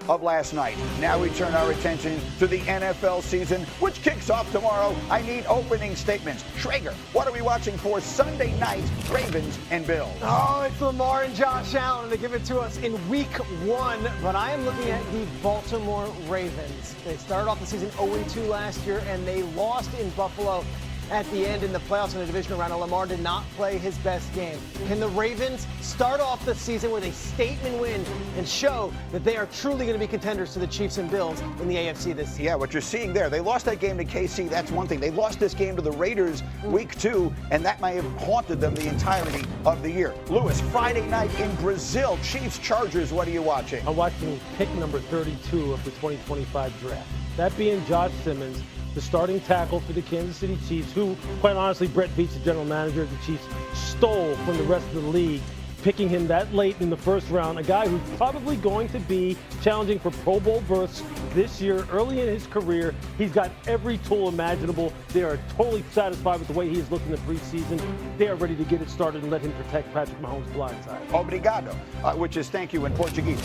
of last night. Now we turn our attention to the NFL season, which kicks off tomorrow. I need opening statements. Schrager, what are we watching for Sunday night, Ravens and Bills? Oh, it's Lamar and Josh Allen, and they give it to us in week 1. But I am looking at the Baltimore Ravens. They started off the season 0-2 last year, and they lost in Buffalo at the end in the playoffs in the divisional round. And Lamar did not play his best game. Can the Ravens start off the season with a statement win and show that they are truly going to be contenders to the Chiefs and Bills in the AFC this season? Yeah, what you're seeing there, they lost that game to KC. That's one thing. They lost this game to the Raiders week 2, and that may have haunted them the entirety of the year. Lewis, Friday night in Brazil, Chiefs Chargers. What are you watching? I'm watching pick number 32 of the 2025 draft. That being Josh Simmons, the starting tackle for the Kansas City Chiefs, who, quite honestly, Brett Veach, the general manager of the Chiefs, stole from the rest of the league, picking him that late in the first round, a guy who's probably going to be challenging for Pro Bowl berths this year, early in his career. He's got every tool imaginable. They are totally satisfied with the way he has looked in the preseason. They are ready to get it started and let him protect Patrick Mahomes' blindside. Obrigado, which is thank you in Portuguese.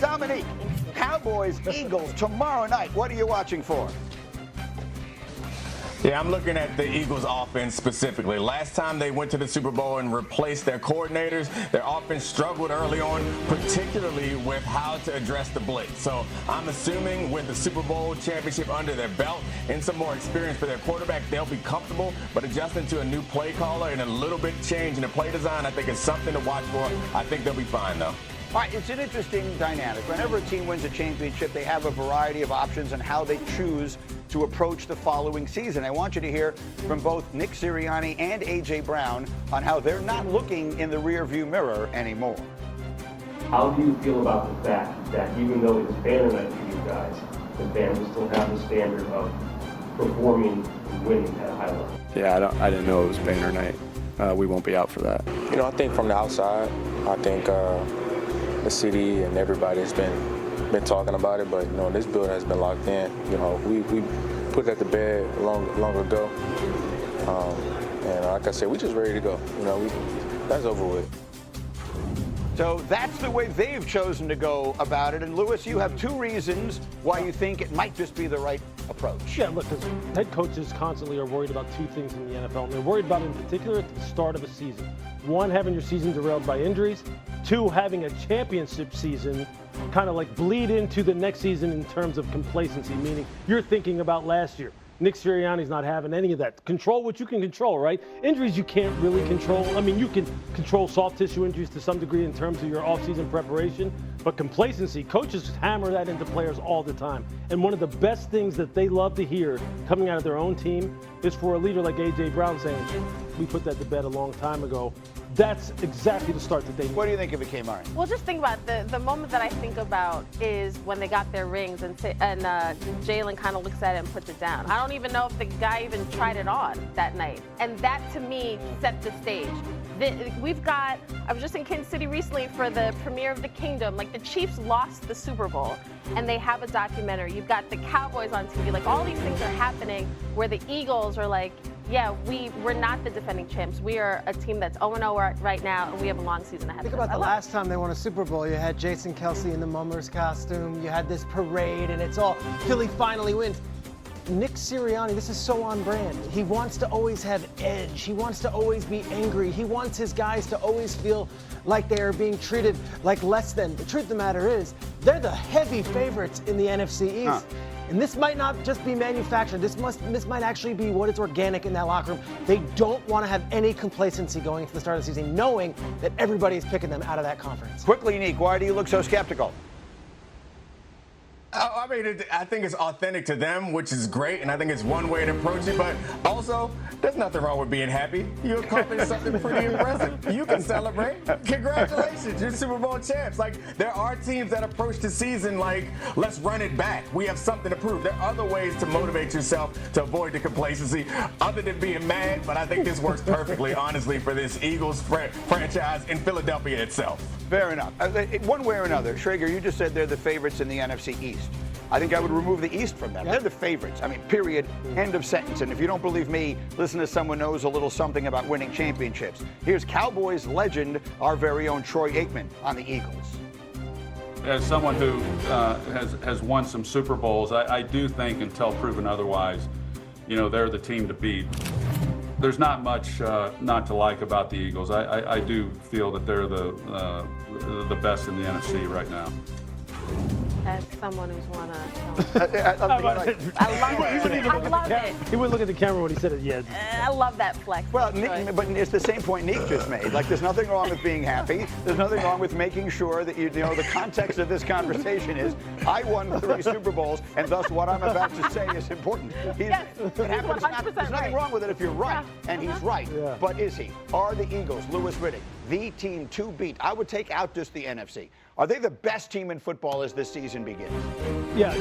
Dominique, Cowboys, Eagles, tomorrow night. What are you watching for? Yeah, I'm looking at the Eagles offense specifically. Last time they went to the Super Bowl and replaced their coordinators, their offense struggled early on, particularly with how to address the blitz. So I'm assuming with the Super Bowl championship under their belt and some more experience for their quarterback, they'll be comfortable, but adjusting to a new play caller and a little bit change in the play design, I think it's something to watch for. I think they'll be fine, though. All right, it's an interesting dynamic. Whenever a team wins a championship, they have a variety of options on how they choose to approach the following season. I want you to hear from both Nick Sirianni and A.J. Brown on how they're not looking in the rearview mirror anymore. How do you feel about the fact that even though it's banner night for you guys, the fans still have the standard of performing and winning at a high level? Yeah, I didn't know it was banner night. We won't be out for that. You know, I think from the outside, I think the city and everybody's been talking about it, but you know, this building has been locked in. You know, we put it at the bed long ago, and like I said, we just ready to go. You know, that's over with. So that's the way they've chosen to go about it. And Lewis, you have 2 reasons why you think it might just be the right approach. Yeah, look, because head coaches constantly are worried about 2 things in the NFL, and they're worried about it in particular at the start of a season. 1, having your season derailed by injuries. 2, having a championship season kind of like bleed into the next season in terms of complacency, meaning you're thinking about last year. Nick Sirianni's not having any of that. Control what you can control, right? Injuries you can't really control. I mean, you can control soft tissue injuries to some degree in terms of your offseason preparation, but complacency, coaches hammer that into players all the time. And one of the best things that they love to hear coming out of their own team is for a leader like A.J. Brown saying, we put that to bed a long time ago. That's exactly the start that they need. What do you think of it, Kmart? Well, just think about the moment that I think about is when they got their rings and Jalen kind of looks at it and puts it down. I don't even know if the guy even tried it on that night. And that, to me, set the stage. I was just in Kansas City recently for the premiere of The Kingdom. Like, the Chiefs lost the Super Bowl, and they have a documentary. You've got the Cowboys on TV. Like, all these things are happening where the Eagles are like, yeah, we're not the defending champs. We are a team that's 0-0 right now, and we have a long season ahead of us. Think about the last time they won a Super Bowl. You had Jason Kelce in the Mummers costume. You had this parade, and it's all Philly finally wins. Nick Sirianni, this is so on brand. He wants to always have edge. He wants to always be angry. He wants his guys to always feel like they are being treated like less than. The truth of the matter is, they're the heavy favorites in the NFC East. And this might not just be manufactured. This might actually be what is organic in that locker room. They don't want to have any complacency going into the start of the season, knowing that everybody is picking them out of that conference. Quickly, Nick, why do you look so skeptical? I mean, I think it's authentic to them, which is great, and I think it's one way to approach it. But also, there's nothing wrong with being happy. You accomplished something pretty impressive. You can celebrate. Congratulations, you're Super Bowl champs. Like, there are teams that approach the season like, let's run it back. We have something to prove. There are other ways to motivate yourself to avoid the complacency other than being mad, but I think this works perfectly, honestly, for this Eagles franchise in Philadelphia itself. Fair enough. One way or another, Schrager, you just said they're the favorites in the NFC East. I think I would remove the East from them. They're the favorites. I mean, period, end of sentence. And if you don't believe me, listen to someone who knows a little something about winning championships. Here's Cowboys legend, our very own Troy Aikman on the Eagles. as someone who has won some Super Bowls, I do think, until proven otherwise, they're the team to beat. There's not much not to like about the Eagles. I do feel that they're the best in the NFC right now. As someone who's won a... I love it. I love it. He wouldn't look at the camera when he said it yet. I love that flex. Well, Nick, but it's the same point Nick just made. Like, there's nothing wrong with being happy. There's nothing wrong with making sure that the context of this conversation is, I won 3 Super Bowls, and thus what I'm about to say is important. Yes, there's nothing wrong with it if you're right, and he's right. Yeah. But is he? Are the Eagles, Louis Riddick, the team to beat? I would take out just the NFC. Are they the best team in football as this season begins? Yeah,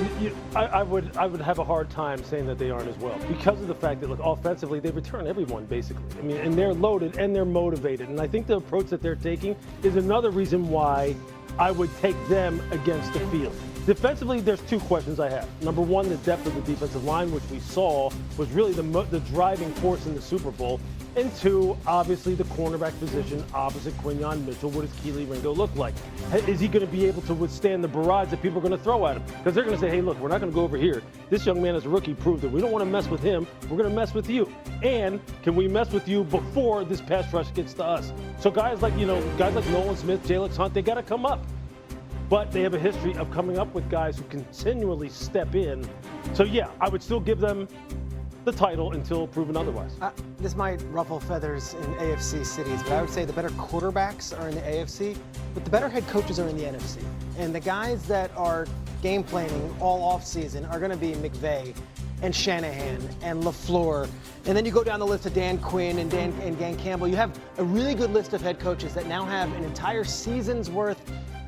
I would have a hard time saying that they aren't as well, because of the fact that, look, offensively they return everyone basically. I mean, and they're loaded and they're motivated, and I think the approach that they're taking is another reason why I would take them against the field. Defensively, there's 2 questions I have. Number one, the depth of the defensive line, which we saw was really the driving force in the Super Bowl. And 2, obviously, the cornerback position opposite Quinyon Mitchell. What does Kelee Ringo look like? Is he going to be able to withstand the barrage that people are going to throw at him? Because they're going to say, hey, look, we're not going to go over here. This young man is a rookie, proved that we don't want to mess with him. We're going to mess with you. And can we mess with you before this pass rush gets to us? So guys like Nolan Smith, Jalen Hunt, they got to come up. But they have a history of coming up with guys who continually step in. So, yeah, I would still give them the title until proven otherwise. This might ruffle feathers in AFC cities, but I would say the better quarterbacks are in the AFC, but the better head coaches are in the NFC. And the guys that are game planning all offseason are going to be McVay and Shanahan and LaFleur. And then you go down the list of Dan Quinn and Dan Campbell. You have a really good list of head coaches that now have an entire season's worth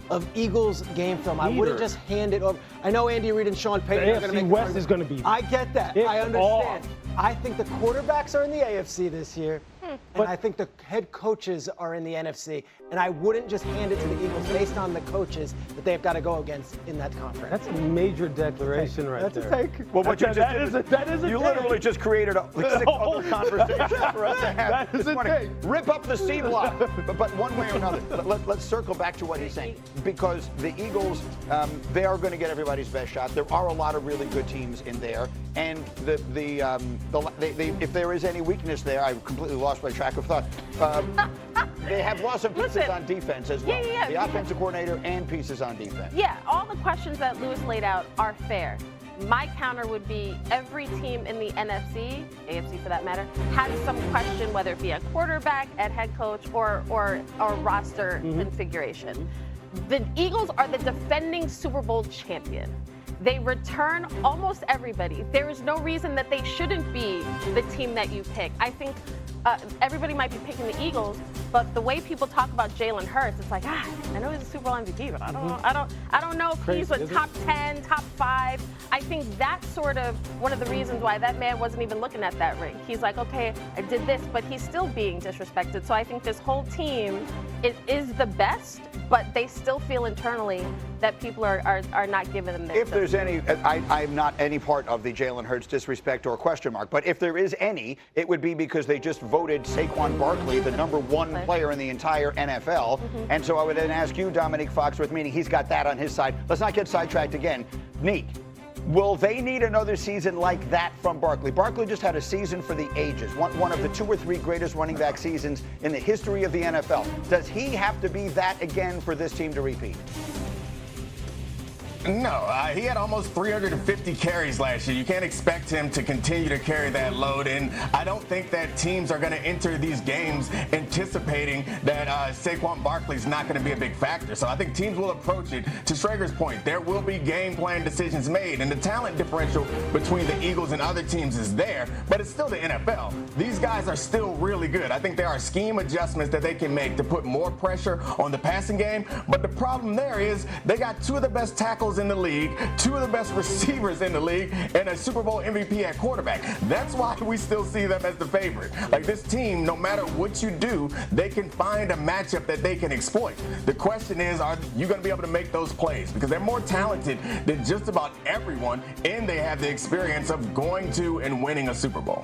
of Eagles game film. I wouldn't just hand it over. I know Andy Reid and Sean Payton are going to make West is going to be. I get that. I understand. I think the quarterbacks are in the AFC this year, and I think the head coaches are in the NFC. And I wouldn't just hand it to the Eagles based on the coaches that they've got to go against in that conference. That's a major declaration right there. That's a take. Well, what you just did is you literally just created a 6 other conversations for us to have this morning. Rip up the C block, but one way or another. Let's circle back to what he's saying, because the Eagles, they are going to get everybody's best shot. There are a lot of really good teams in there, and if there is any weakness there, I completely lost my track of thought. They have lost some pieces on defense as well. Yeah. The offensive coordinator and pieces on defense. Yeah, all the questions that Louis laid out are fair. My counter would be every team in the NFC, AFC for that matter, has some question, whether it be a quarterback, at head coach, or roster configuration. The Eagles are the defending Super Bowl champion. They return almost everybody. There is no reason that they shouldn't be the team that you pick. I think everybody might be picking the Eagles, but the way people talk about Jalen Hurts, it's like, I know he's a Super Bowl MVP, but I don't know if he's a top 10, top 5. I think that's sort of one of the reasons why that man wasn't even looking at that ring. He's like, okay, I did this, but he's still being disrespected. So I think this whole team is the best, but they still feel internally that people are not giving them their If there's any, I'm not any part of the Jalen Hurts disrespect or question mark, but if there is any, it would be because they just voted Saquon Barkley the #1 player in the entire NFL. And so I would then ask you, Dominique Foxworth, meaning he's got that on his side. Let's not get sidetracked again. Neat. Will they need another season like that from Barkley? Barkley just had a season for the ages, one of the 2 or 3 greatest running back seasons in the history of the NFL. Does he have to be that again for this team to repeat? No, he had almost 350 carries last year. You can't expect him to continue to carry that load, and I don't think that teams are going to enter these games anticipating that Saquon Barkley's not going to be a big factor. So I think teams will approach it. To Schrager's point, there will be game plan decisions made, and the talent differential between the Eagles and other teams is there, but it's still the NFL. These guys are still really good. I think there are scheme adjustments that they can make to put more pressure on the passing game, but the problem there is they got 2 of the best tackles in the league, 2 of the best receivers in the league, and a Super Bowl MVP at quarterback. That's why we still see them as the favorite. Like, this team, no matter what you do, they can find a matchup that they can exploit. The question is, are you going to be able to make those plays? Because they're more talented than just about everyone, and they have the experience of going to and winning a Super Bowl.